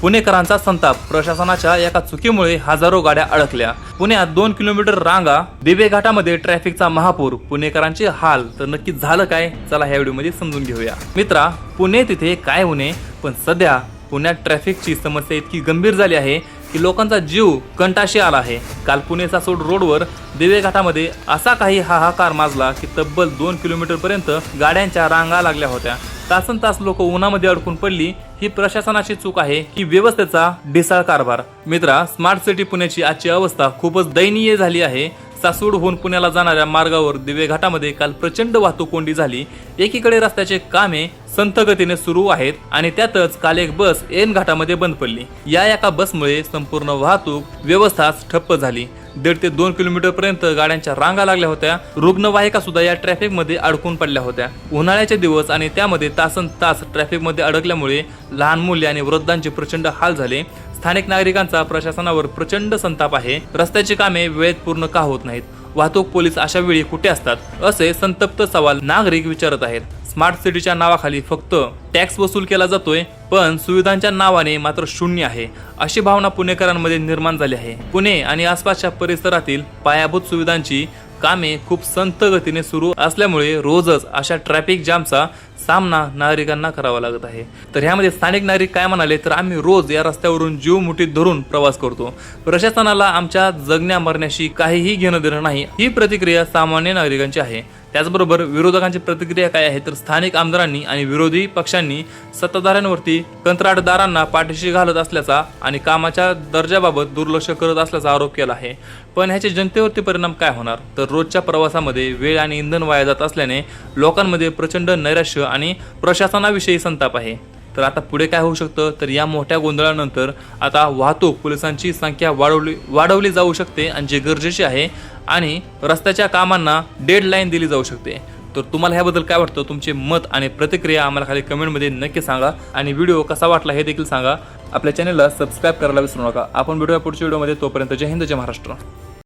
पुणेकरांचा संताप, प्रशासनाच्या एका चुकीमुळे हजारो गाड्या अडकल्या। पुण्यात 2 किलोमीटर रांगा, दिवे घाटामध्ये ट्रॅफिकचा महापूर, पुणेकरांचे हाल। तर नक्की झालं काय, चला ह्या व्हिडिओमध्ये समजून घेऊया। मित्रा, पुणे तिथे काय होणे, पण सध्या पुण्यात ट्रॅफिकची समस्या इतकी गंभीर झाली आहे की लोकांचा जीव कंटाशी आला आहे। काल पुणे सासोड रोडवर दिवे घाटामध्ये असा काही हाहाकार माजला की तब्बल 2 किलोमीटर पर्यंत गाड्यांच्या रांगा लागल्या होत्या। तासन तास लोक उन्हामध्ये अडकून पडली। ही प्रशासनाची चूक आहे की व्यवस्थेचा ढिसाळ कारभार? मित्रा, स्मार्ट सिटी पुण्याची आजची अवस्था खूपच दयनीय झाली आहे। सासवडहून पुण्याला जाणाऱ्या मार्गावर दिवे घाटामध्ये काल प्रचंड वाहतूक कोंडी झाली। एकीकडे रस्त्याचे कामे संथ गतीने सुरू आहेत आणि त्यातच काल एक बस ऐन घाटामध्ये बंद पडली। या एका बसमुळे संपूर्ण वाहतूक व्यवस्थाच ठप्प झाली। 1.5 ते 2 किलोमीटर पर्यंत गाड्यांच्या रांगा लागल्या होत्या। रुग्णवाहिका सुद्धा या ट्रॅफिक मध्ये अडकून पडल्या होत्या। उन्हाळ्याचे दिवस आणि त्यामध्ये तासन तास ट्रॅफिक मध्ये अडकल्यामुळे लहान मुले आणि वृद्धांचे प्रचंड हाल झाले। स्थानिक नागरिकांचा प्रशासनावर प्रचंड संताप आहे। रस्त्याची कामे वेळेत पूर्ण का होत नाहीत? वाहतूक पोलीस अशा वेळी कुठे असतात? असे संतप्त सवाल नागरिक विचारत आहेत। स्मार्ट सिटीच्या नावाखाली फक्त टॅक्स वसूल केला जातोय, पण सुविधांच्या नावाने मात्र शून्य आहे, अशी भावना पुणेकरांमध्ये निर्माण झाली आहे। पुणे आणि आसपासच्या परिसरातील पायाभूत सुविधांची कामे खूप संथ गतीने सुरू असल्यामुळे रोजच अशा ट्रॅफिक जामचा सामना नागरिकांना करावा लागत आहे। तर ह्यामध्ये स्थानिक नागरिक काय म्हणाले, तर आम्ही रोज या रस्त्यावरून जीव मुठीत धरून प्रवास करतो। प्रशासनाला आमच्या जगण्या मरण्याशी काहीही घेणं देणं नाही, ही प्रतिक्रिया सामान्य नागरिकांची आहे। त्याचबरोबर विरोधकांची प्रतिक्रिया काय आहे, तर स्थानिक आमदारांनी आणि विरोधी पक्षांनी सत्ताधाऱ्यांवरती कंत्राटदारांना पाठीशी घालत असल्याचा आणि कामाच्या दर्जाबाबत दुर्लक्ष करत असल्याचा आरोप केला आहे। पण ह्याचे जनतेवरती परिणाम काय होणार, तर रोजच्या प्रवासामध्ये वेळ आणि इंधन वाया जात असल्याने लोकांमध्ये प्रचंड नैराश्य आणि प्रशासनाविषयी संताप आहे। तर आता पुढे काय होऊ शकतं, तर या मोठ्या गोंधळानंतर आता वाहतूक पोलिसांची संख्या वाढवली जाऊ शकते आणि जे गरजेचे आहे, आणि रस्त्याच्या कामांना डेडलाईन दिली जाऊ शकते। तर तुम्हाला ह्याबद्दल काय वाटतं? तुमचे मत आणि प्रतिक्रिया आम्हाला खाली कमेंटमध्ये नक्की सांगा आणि व्हिडिओ कसा वाटला हे देखील सांगा। आपल्या चॅनलला सबस्क्राईब करायला विसरू नका। आपण भेटूया पुढच्या व्हिडिओमध्ये। तोपर्यंत जय हिंद, जय महाराष्ट्र।